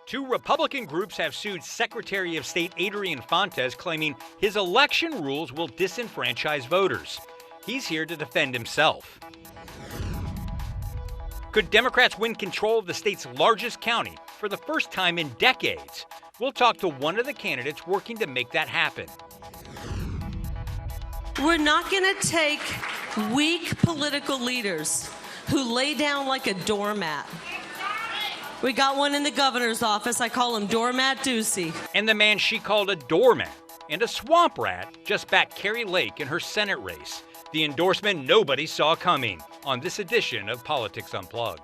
Two Republican groups have sued Secretary of State Adrian Fontes, claiming his election rules will disenfranchise voters. He's here to defend himself. Could Democrats win control of the state's largest county for the first time in decades? We'll talk to one of the candidates working to make that happen. We're not going to take weak political leaders who lay down like a doormat. We got one in the governor's office. I call him Doormat Ducey. And the man she called a doormat and a swamp rat just backed Kari Lake in her Senate race. The endorsement nobody saw coming on this edition of Politics Unplugged.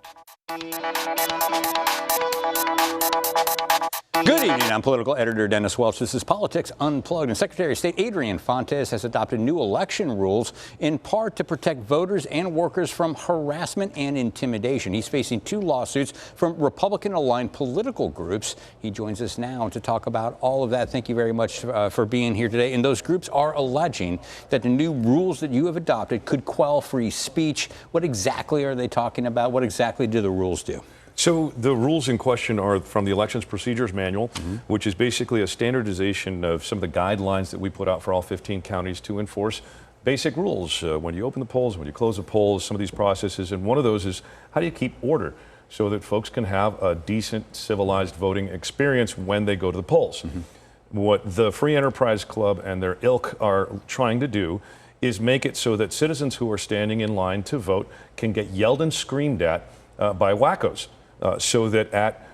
Good evening. I'm political editor Dennis Welch. This is Politics Unplugged. And Secretary of State Adrian Fontes has adopted new election rules in part to protect voters and workers from harassment and intimidation. He's facing two lawsuits from Republican-aligned political groups. He joins us now to talk about all of that. Thank you very much for being here today. And those groups are alleging that the new rules that you have adopted could quell free speech. What exactly are they talking about? What exactly do the rules do? So the rules in question are from the Elections Procedures Manual, which is basically a standardization of some of the guidelines that we put out for all 15 counties to enforce basic rules when you open the polls, when you close the polls, some of these processes. And one of those is how do you keep order so that folks can have a decent, civilized voting experience when they go to the polls. What the Free Enterprise Club and their ilk are trying to do is make it so that citizens who are standing in line to vote can get yelled and screamed at by wackos. So that at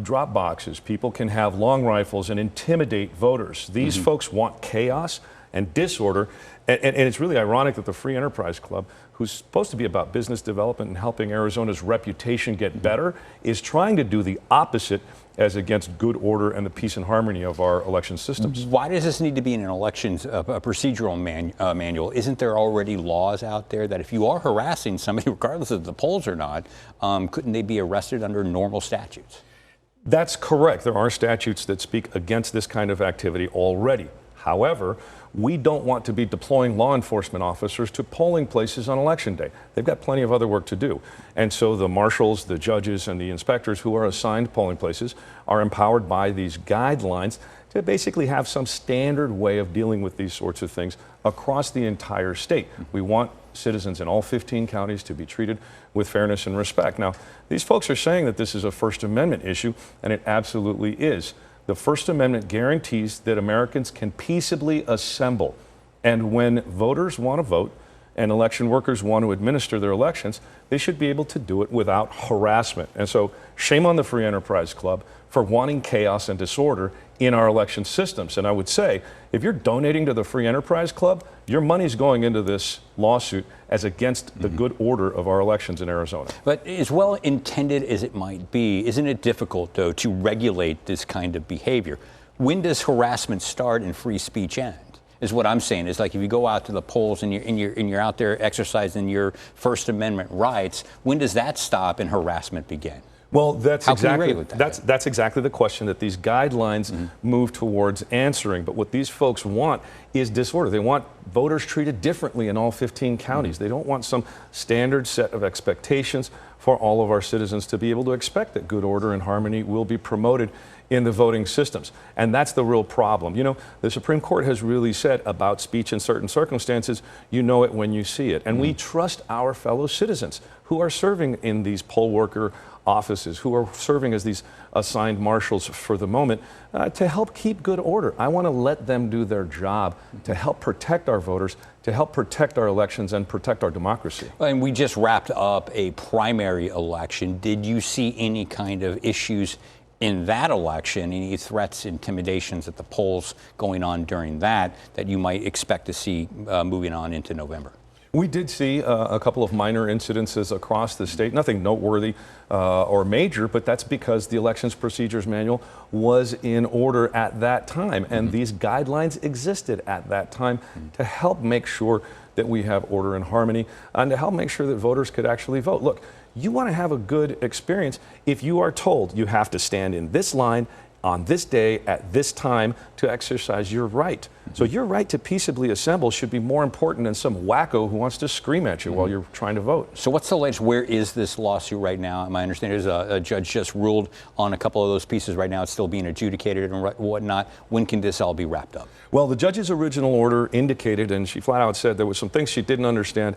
drop boxes, people can have long rifles and intimidate voters. These folks want chaos and disorder. And it's really ironic that the Free Enterprise Club, who's supposed to be about business development and helping Arizona's reputation get better, is trying to do the opposite as against good order and the peace and harmony of our election systems. Why does this need to be in an elections procedural manual? Isn't there already laws out there that if you are harassing somebody, regardless of the polls or not, couldn't they be arrested under normal statutes? That's correct. There are statutes that speak against this kind of activity already. However, we don't want to be deploying law enforcement officers to polling places on Election Day. They've got plenty of other work to do. And so the marshals, the judges, and the inspectors who are assigned polling places are empowered by these guidelines to basically have some standard way of dealing with these sorts of things across the entire state. We want citizens in all 15 counties to be treated with fairness and respect. Now, these folks are saying that this is a First Amendment issue, and it absolutely is. The First Amendment guarantees that Americans can peaceably assemble. And when voters want to vote and election workers want to administer their elections, they should be able to do it without harassment. And so shame on the Free Enterprise Club for wanting chaos and disorder in our election systems. And I would say, if you're donating to the Free Enterprise Club, your money's going into this lawsuit as against the good order of our elections in Arizona. But as well intended as it might be, isn't it difficult, though, to regulate this kind of behavior? When does harassment start and free speech end? Is what I'm saying. Is like if you go out to the polls and you're out there exercising your First Amendment rights, when does that stop and harassment begin? Well, that's exactly that's exactly the question that these guidelines move towards answering. But what these folks want is disorder. They want voters treated differently in all 15 counties. They don't want some standard set of expectations for all of our citizens to be able to expect that good order and harmony will be promoted in the voting systems. And that's the real problem. You know, the Supreme Court has really said about speech in certain circumstances, you know it when you see it. And we trust our fellow citizens who are serving in these poll worker offices, who are serving as these assigned marshals for the moment, to help keep good order. I want to let them do their job to help protect our voters, to help protect our elections and protect our democracy. And we just wrapped up a primary election. Did you see any kind of issues in that election, any threats, intimidations at the polls going on during that you might expect to see moving on into November? We did see a couple of minor incidences across the state, nothing noteworthy or major, but that's because the Elections Procedures Manual was in order at that time. And these guidelines existed at that time to help make sure that we have order and harmony and to help make sure that voters could actually vote. Look, you want to have a good experience if you are told you have to stand in this line on this day at this time to exercise your right. So your right to peaceably assemble should be more important than some wacko who wants to scream at you while you're trying to vote. So what's the latest? Where is this lawsuit right now? My understanding is a judge just ruled on a couple of those pieces right now. It's still being adjudicated and whatnot. When can this all be wrapped up? Well, the judge's original order indicated, and she flat out said there was some things she didn't understand.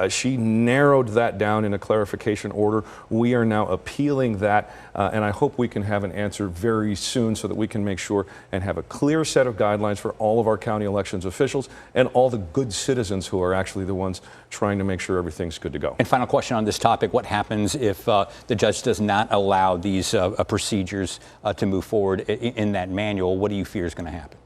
She narrowed that down in a clarification order. We are now appealing that, and I hope we can have an answer very soon so that we can make sure and have a clear set of guidelines for all of our county elections officials and all the good citizens who are actually the ones trying to make sure everything's good to go. And final question on this topic, what happens if the judge does not allow these procedures to move forward in that manual? What do you fear is going to happen?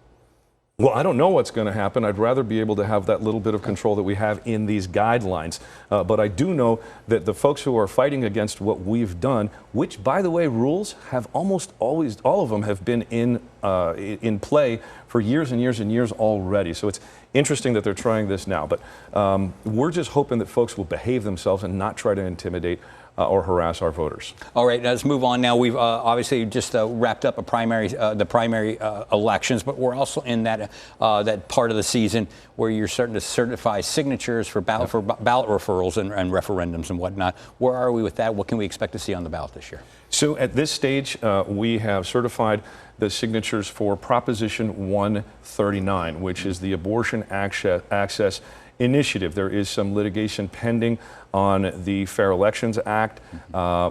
Well, I don't know what's going to happen. I'd rather be able to have that little bit of control that we have in these guidelines. But I do know that the folks who are fighting against what we've done, which, by the way, rules have almost always, all of them have been in play for years and years and years already. So it's interesting that they're trying this now. But we're just hoping that folks will behave themselves and not try to intimidate or harass our voters. All right, let's move on now. We've obviously just wrapped up the primary elections, but we're also in that part of the season where you're starting to certify signatures for ballot referrals and referendums and whatnot. Where are we with that? What can we expect to see on the ballot this year? So at this stage, we have certified the signatures for Proposition 139, which is the abortion access initiative. There is some litigation pending on the Fair Elections Act,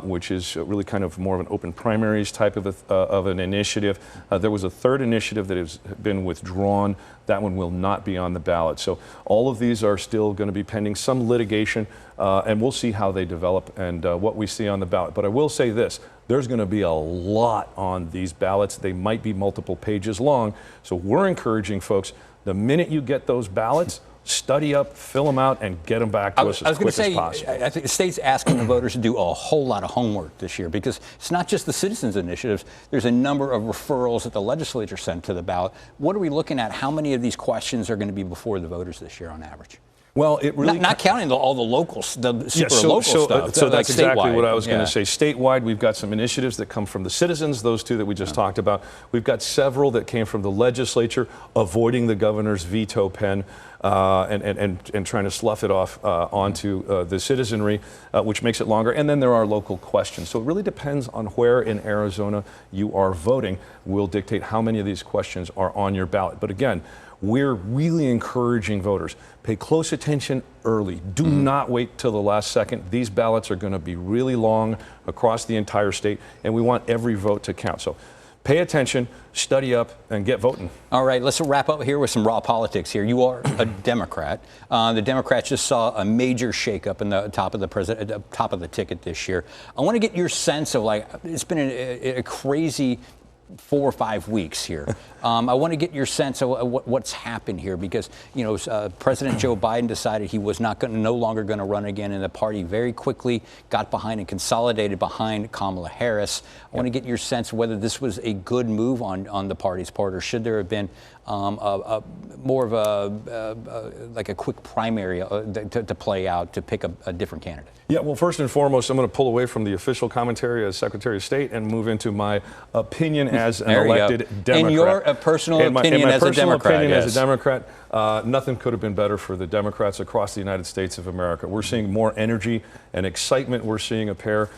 which is really kind of more of an open primaries type of an initiative. There was a third initiative that has been withdrawn. That one will not be on the ballot. So all of these are still going to be pending some litigation, and we'll see how they develop and what we see on the ballot. But I will say this, there's going to be a lot on these ballots. They might be multiple pages long. So we're encouraging folks, the minute you get those ballots, study up, fill them out, and get them back to us as quick as possible. I think the state's asking the voters to do a whole lot of homework this year because it's not just the citizens' initiatives. There's a number of referrals that the legislature sent to the ballot. What are we looking at? How many of these questions are going to be before the voters this year on average? Well, it really not counting all the locals, the super local stuff. So that's exactly statewide. what I was going to say. Statewide, we've got some initiatives that come from the citizens, those two that we just talked about. We've got several that came from the legislature, avoiding the governor's veto pen and trying to slough it off onto the citizenry, which makes it longer. And then there are local questions. So it really depends on where in Arizona you are voting will dictate how many of these questions are on your ballot. But again, we're really encouraging voters. Pay close attention early. Do not wait till the last second. These ballots are going to be really long across the entire state, and we want every vote to count. So pay attention, study up, and get voting. All right, let's wrap up here with some raw politics here. You are a Democrat. The Democrats just saw a major shakeup in the top of the ticket this year. I want to get your sense of, like, it's been a crazy 4 or 5 weeks here. I want to get your sense of what's happened here because, you know, President Joe Biden decided he was no longer going to run again, and the party very quickly got behind and consolidated behind Kamala Harris. I want to get your sense of whether this was a good move on the party's part, or should there have been more of a quick primary to play out to pick a different candidate? Yeah, well, first and foremost, I'm going to pull away from the official commentary as Secretary of State and move into my opinion as an elected Democrat. In your personal opinion as a Democrat, as a Democrat, nothing could have been better for the Democrats across the United States of America. We're seeing more energy and excitement. We're seeing a pair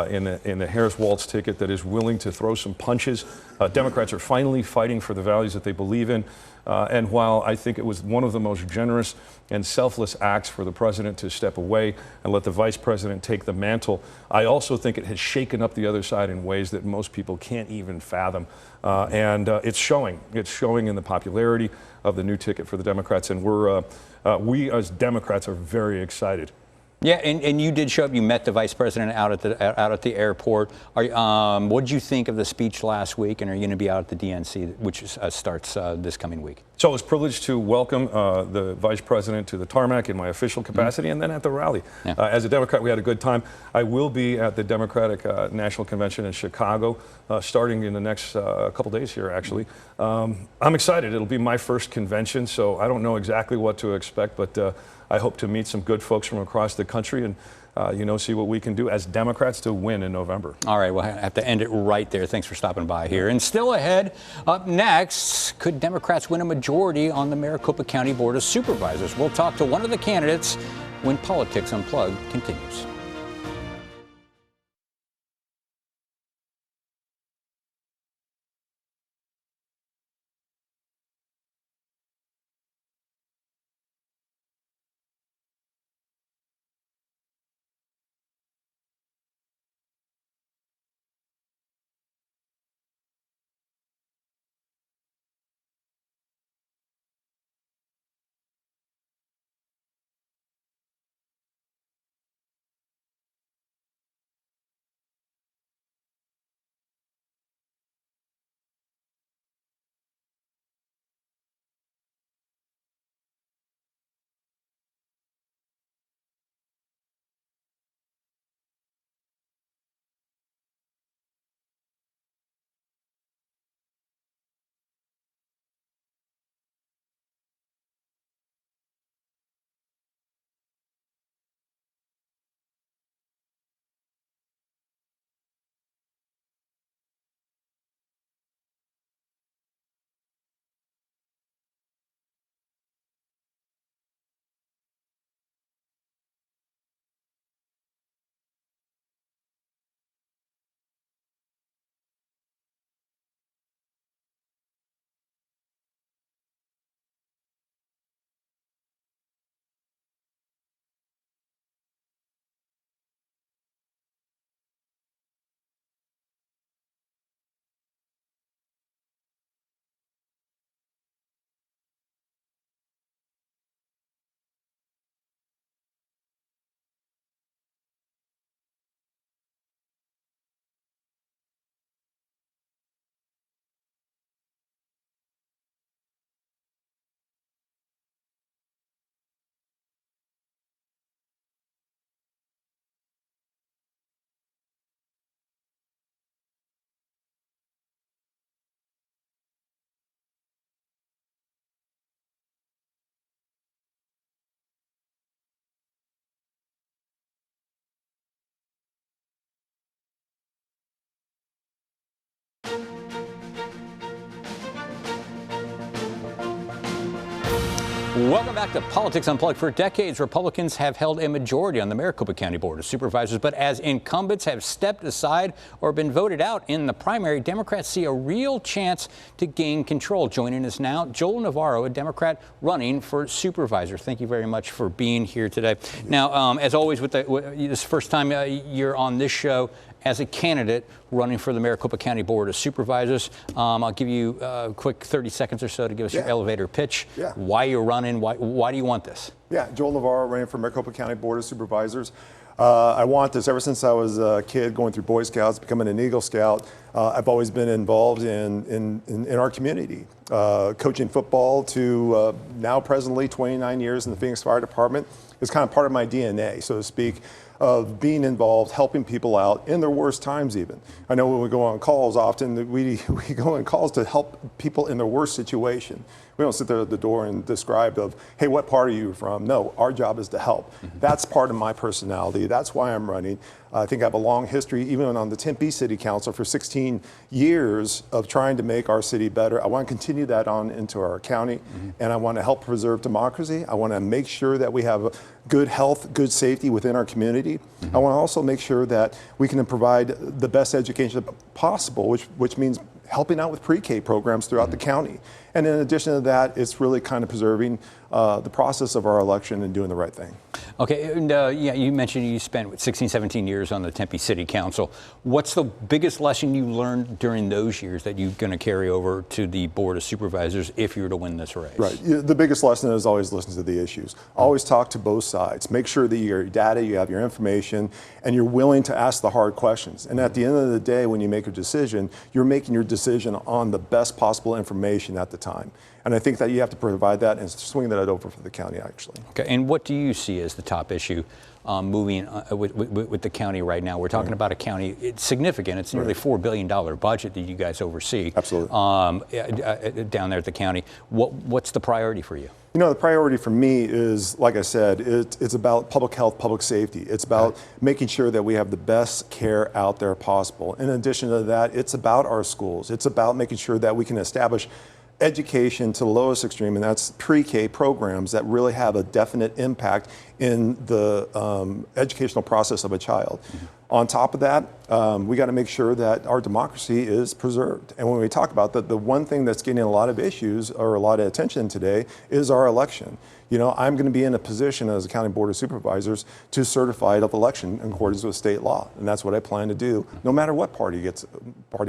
in the Harris-Walz ticket that is willing to throw some punches. Democrats are finally fighting for the values that they believe in. And while I think it was one of the most generous and selfless acts for the president to step away and let the vice president take the mantle, I also think it has shaken up the other side in ways that most people can't even fathom. And it's showing. It's showing in the popularity of the new ticket for the Democrats. And we as Democrats are very excited. Yeah, and you did show up. You met the vice president out at the airport. What did you think of the speech last week? And are you going to be out at the DNC, which starts this coming week? So I was privileged to welcome the vice president to the tarmac in my official capacity, and then at the rally. Yeah. As a Democrat, we had a good time. I will be at the Democratic National Convention in Chicago, starting in the next couple days here, actually. I'm excited. It'll be my first convention, so I don't know exactly what to expect, but I hope to meet some good folks from across the country and see what we can do as Democrats to win in November. All right, we'll have to end it right there. Thanks for stopping by here. And still ahead, up next, could Democrats win a majority on the Maricopa County Board of Supervisors? We'll talk to one of the candidates when Politics Unplugged continues. Welcome back to Politics Unplugged. For decades, Republicans have held a majority on the Maricopa County Board of Supervisors, but as incumbents have stepped aside or been voted out in the primary, Democrats see a real chance to gain control. Joining us now, Joel Navarro, a Democrat running for supervisor. Thank you very much for being here today. Now, as always, this is the first time you're on this show as a candidate running for the Maricopa County Board of Supervisors. I'll give you a quick 30 seconds or so to give us your elevator pitch. Why you're running, why do you want this? Yeah, Joel Navarro running for Maricopa County Board of Supervisors. I want this ever since I was a kid going through Boy Scouts, becoming an Eagle Scout. I've always been involved in our community, coaching football to now presently 29 years in the Phoenix Fire Department. It's kind of part of my DNA, so to speak, of being involved, helping people out in their worst times even. I know when we go on calls often, we go on calls to help people in their worst situation. We don't sit there at the door and describe of, hey, what part are you from? No, our job is to help. That's part of my personality. That's why I'm running. I think I have a long history, even on the Tempe City Council for 16 years of trying to make our city better. I want to continue that on into our county, and I want to help preserve democracy. I want to make sure that we have good health, good safety within our community. I want to also make sure that we can provide the best education possible, which means helping out with pre-K programs throughout the county. And in addition to that, it's really kind of preserving the process of our election and doing the right thing. Okay, and yeah, you mentioned you spent 16, 17 years on the Tempe City Council. What's the biggest lesson you learned during those years that you're going to carry over to the Board of Supervisors if you were to win this race? Right. The biggest lesson is always listen to the issues. Always talk to both sides. Make sure that your data, you have your information, and you're willing to ask the hard questions. And at the end of the day, when you make a decision, you're making your decision on the best possible information at the time. And I think that you have to provide that and swing that over for the county, actually. Okay, and what do you see as the top issue moving with the county right now? We're talking about a county, it's significant, it's nearly $4 billion budget that you guys oversee. Absolutely. Down there at the county. What's the priority for you? You know, the priority for me is, like I said, it's about public health, public safety. It's about making sure that we have the best care out there possible. In addition to that, it's about our schools. It's about making sure that we can establish education to the lowest extreme, and that's pre-K programs that really have a definite impact in the educational process of a child. On top of that, we got to make sure that our democracy is preserved. And when we talk about that, the one thing that's getting a lot of issues or a lot of attention today is our election. You know, I'm going to be in a position as a county board of supervisors to certify the election in accordance with state law, and that's what I plan to do, no matter what party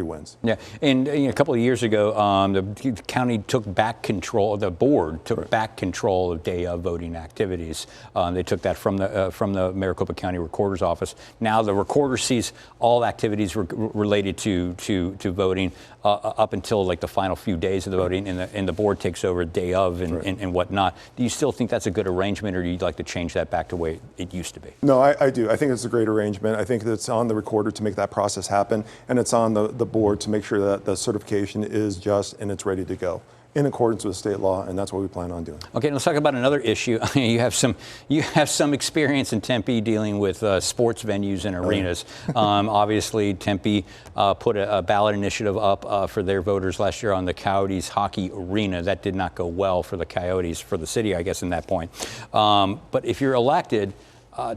wins. Yeah, and a couple of years ago, the county took back control. The board took back control of day of voting activities. They took that from the Maricopa County Recorder's Office. Now the recorder sees all activities related to voting up until like the final few days of the voting, and the board takes over day of and whatnot. Do you still think that's a good arrangement, or do you like to change that back to the way it used to be? No, I do. I think it's a great arrangement. I think that it's on the recorder to make that process happen, and it's on the board to make sure that the certification is just and it's ready to go in accordance with state law, and that's what we plan on doing. Okay, let's talk about another issue. You have some experience in Tempe dealing with sports venues and arenas. Obviously, Tempe put a ballot initiative up for their voters last year on the Coyotes hockey arena. That did not go well for the Coyotes, for the city, I guess, in that point. But if you're elected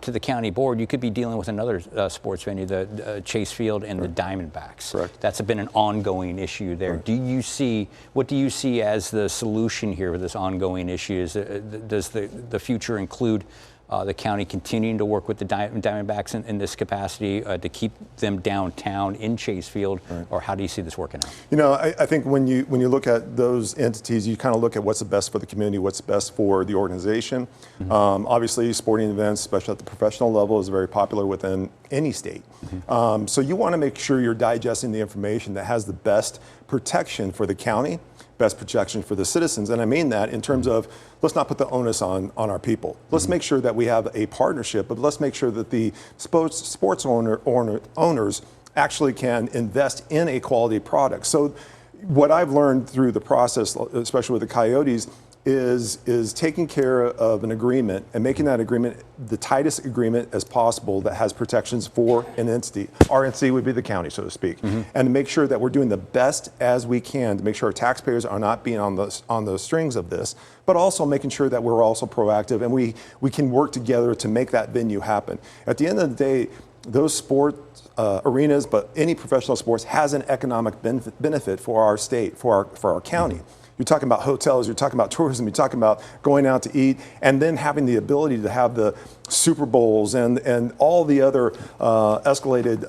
to the county board, you could be dealing with another sports venue, the Chase Field and the Diamondbacks. Correct. That's been an ongoing issue there. What do you see as the solution here for this ongoing issue? Does the future include the county continuing to work with the Diamondbacks in this capacity to keep them downtown in Chase Field, or how do you see this working out? You know, I think when you look at those entities, you kind of look at what's the best for the community, what's best for the organization. Obviously, sporting events, especially at the professional level, is very popular within any state. So you want to make sure you're digesting the information that has the best protection for the county, best protection for the citizens. And I mean that in terms of, let's not put the onus on our people. Let's make sure that we have a partnership, but let's make sure that the sports owners actually can invest in a quality product. So what I've learned through the process, especially with the Coyotes, is taking care of an agreement and making that agreement the tightest agreement as possible that has protections for an entity. Our entity would be the county, so to speak, and to make sure that we're doing the best as we can to make sure our taxpayers are not being on the strings of this, but also making sure that we're also proactive and we can work together to make that venue happen. At the end of the day, those sports arenas, but any professional sports, has an economic benefit for our state, for our county. You're talking about hotels, you're talking about tourism, you're talking about going out to eat, and then having the ability to have the Super Bowls and all the other escalated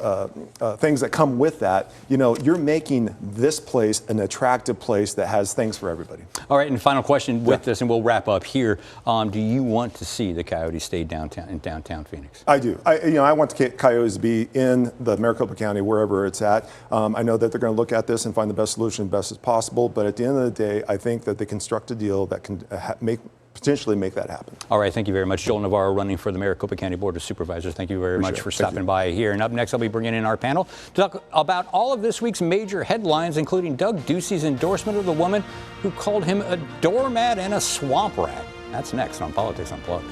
things that come with that. You know, you're making this place an attractive place that has things for everybody. All right, and final question with this, and we'll wrap up here. Do you want to see the Coyotes stay in downtown Phoenix? I do. I want the Coyotes to be in the Maricopa County, wherever it's at. I know that they're going to look at this and find the best solution best as possible, but at the end of the day, I think that they construct a deal that can potentially make that happen. All right, thank you very much. Joel Navarro, running for the Maricopa County Board of Supervisors. Thank you very much for stopping by here. And up next, I'll be bringing in our panel to talk about all of this week's major headlines, including Doug Ducey's endorsement of the woman who called him a doormat and a swamp rat. That's next on Politics Unplugged.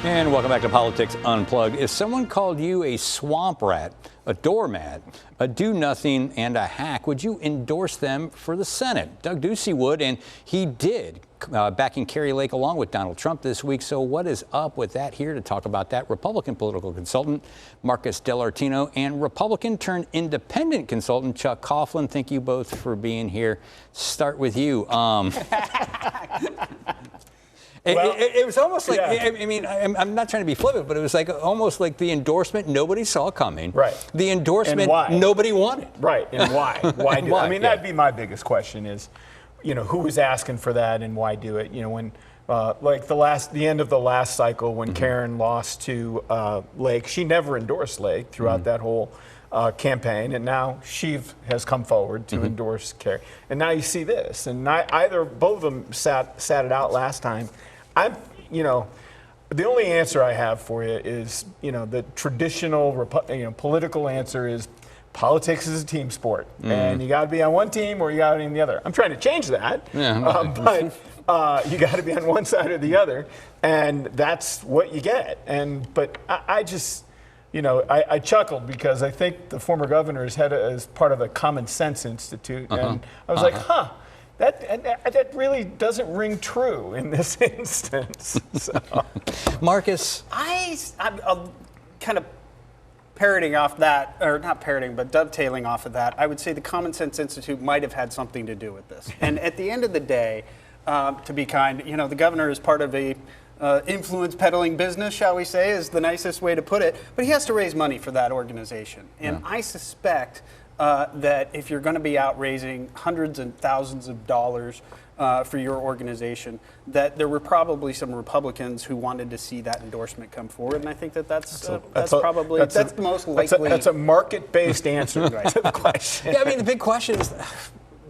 And welcome back to Politics Unplugged. If someone called you a swamp rat, a doormat, a do-nothing, and a hack, would you endorse them for the Senate? Doug Ducey would, and he did, backing Kari Lake along with Donald Trump this week. So what is up with that? Here to talk about that, Republican political consultant Marcus Dellartino and Republican-turned-independent consultant Chuck Coughlin. Thank you both for being here. Start with you. It was almost like, yeah. I mean, I'm not trying to be flippant, but it was like almost like the endorsement nobody saw coming. Right. The endorsement nobody wanted. Right. And why? Why do it? I mean, Yeah. that'd be my biggest question is, you know, who was asking for that and why do it? You know, when like the end of the last cycle when Karen lost to Lake, she never endorsed Lake throughout that whole campaign, and now she has come forward to endorse Kari. And now you see this, and both of them sat it out last time. You know, the only answer I have for you is, you know, the traditional, political answer is politics is a team sport, and you got to be on one team or you got to be on the other. I'm trying to change that, but you got to be on one side or the other, and that's what you get. But I just, you know, I chuckled because I think the former governor is head as part of the Common Sense Institute, and I was like, huh. That really doesn't ring true in this instance. So. Marcus? I'm kind of parroting off that, or not parroting, but dovetailing off of that. I would say the Common Sense Institute might have had something to do with this. And at the end of the day, to be kind, you know, the governor is part of a influence peddling business, shall we say, is the nicest way to put it. But he has to raise money for that organization. And I suspect that if you're going to be out raising hundreds and thousands of dollars for your organization, that there were probably some Republicans who wanted to see that endorsement come forward, and I think that's probably the most likely. That's a market-based answer to the question. Yeah, I mean, the big question is,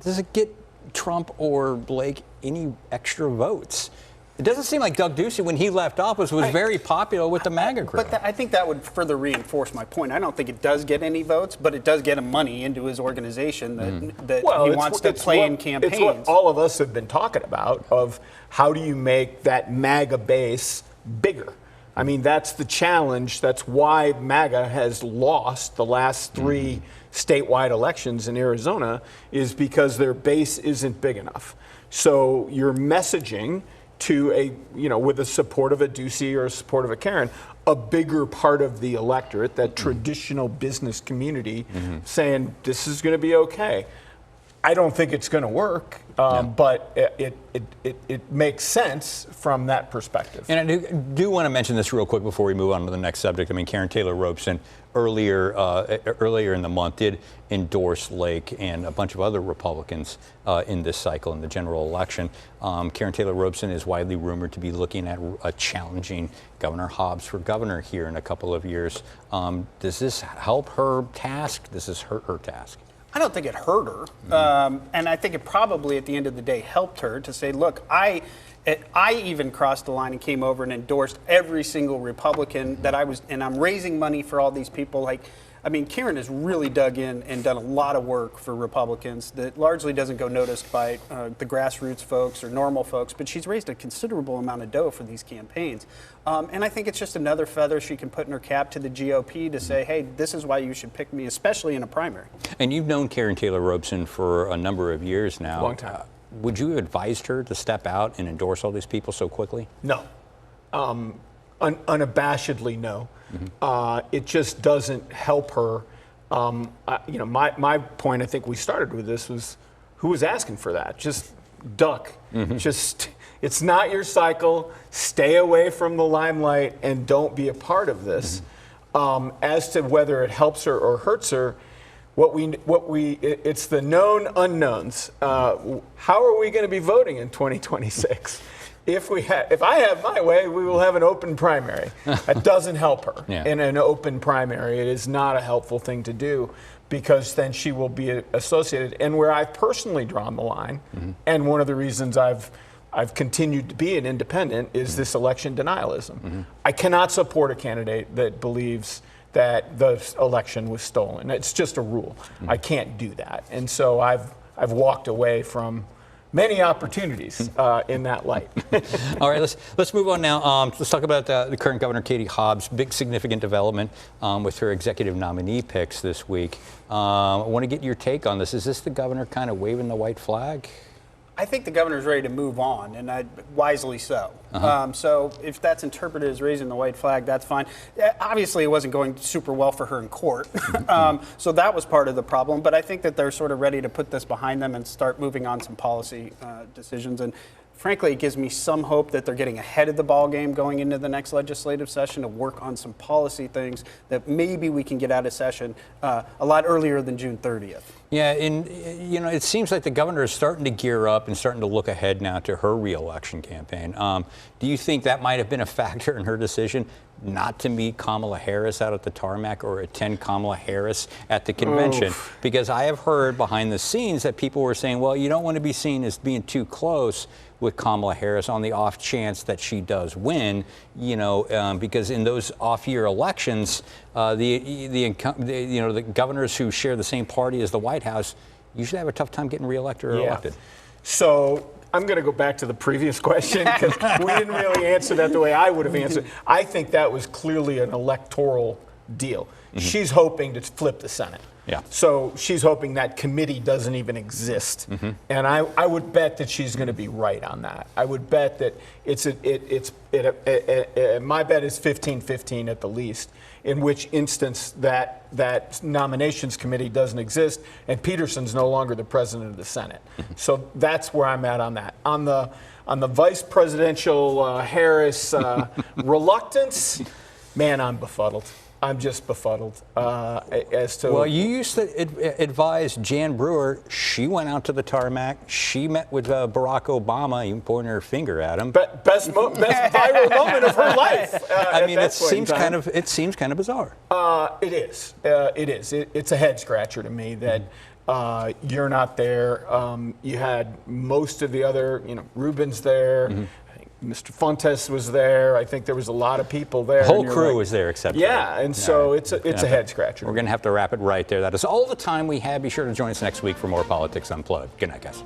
does it get Trump or Blake any extra votes? It doesn't seem like Doug Ducey, when he left office, was very popular with the MAGA crew. But I think that would further reinforce my point. I don't think it does get any votes, but it does get him money into his organization that he wants to play in campaigns. It's what all of us have been talking about, of how do you make that MAGA base bigger? I mean, that's the challenge. That's why MAGA has lost the last three statewide elections in Arizona, is because their base isn't big enough. So your messaging to with the support of a Ducey or a support of a Karen, a bigger part of the electorate, that traditional business community, saying this is going to be okay. I don't think it's going to work, but it makes sense from that perspective. And I do want to mention this real quick before we move on to the next subject. I mean, Karen Taylor Robeson earlier in the month did endorse Lake and a bunch of other Republicans in this cycle in the general election. Karen Taylor Robeson is widely rumored to be looking at challenging Governor Hobbs for governor here in a couple of years. Does this help her task? Does this hurt her task? I don't think it hurt her, and I think it probably, at the end of the day, helped her to say, look, I even crossed the line and came over and endorsed every single Republican that I was, and I'm raising money for all these people. Like, I mean, Karen has really dug in and done a lot of work for Republicans that largely doesn't go noticed by the grassroots folks or normal folks, but she's raised a considerable amount of dough for these campaigns. And I think it's just another feather she can put in her cap to the GOP to say, hey, this is why you should pick me, especially in a primary. And you've known Karen Taylor Robeson for a number of years now. Long time. Would you have advised her to step out and endorse all these people so quickly? No. Unabashedly, no. It just doesn't help her. My point, I think we started with this, was who was asking for that? Just duck. It's not your cycle. Stay away from the limelight and don't be a part of this. As to whether it helps her or hurts her, it's the known unknowns. How are we going to be voting in 2026? If I have my way, we will have an open primary. That doesn't help her. In an open primary, it is not a helpful thing to do, because then she will be associated. And where I've personally drawn the line, and one of the reasons I've continued to be an independent, is this election denialism. I cannot support a candidate that believes that the election was stolen. It's just a rule. I can't do that. And so I've walked away from many opportunities in that light. All right, let's move on now. Let's talk about the current governor, Katie Hobbs. Big significant development with her executive nominee picks this week. I want to get your take on this. Is this the governor kind of waving the white flag? I think the governor's ready to move on, and wisely so. So if that's interpreted as raising the white flag, that's fine. Obviously, it wasn't going super well for her in court, so that was part of the problem. But I think that they're sort of ready to put this behind them and start moving on some policy decisions. And frankly, it gives me some hope that they're getting ahead of the ball game going into the next legislative session to work on some policy things that maybe we can get out of session a lot earlier than June 30th. Yeah, and it seems like the governor is starting to gear up and starting to look ahead now to her reelection campaign. Do you think that might have been a factor in her decision not to meet Kamala Harris out at the tarmac or attend Kamala Harris at the convention? Oof. Because I have heard behind the scenes that people were saying, well, you don't want to be seen as being too close with Kamala Harris on the off chance that she does win, because in those off-year elections, the governors who share the same party as the White House usually have a tough time getting reelected or elected. So I'm going to go back to the previous question because we didn't really answer that the way I would have answered. I think that was clearly an electoral deal. She's hoping to flip the Senate. Yeah. So she's hoping that committee doesn't even exist. And I would bet that she's going to be right on that. I would bet that my bet is 15-15 at the least, in which instance that nominations committee doesn't exist and Peterson's no longer the president of the Senate. So that's where I'm at on that. On the vice presidential Harris reluctance, man, I'm befuddled. I'm just befuddled as to. Well, you used to advise Jan Brewer. She went out to the tarmac. She met with Barack Obama, even pointing her finger at him. Best viral moment of her life. I mean, it seems kind of bizarre. It is. It's a head scratcher to me that you're not there. You had most of the other, Rubin's there. Mr. Fontes was there. I think there was a lot of people there. The whole crew was there except for and so it's a head scratcher. We're going to have to wrap it right there. That is all the time we have. Be sure to join us next week for more Politics Unplugged. Good night, guys.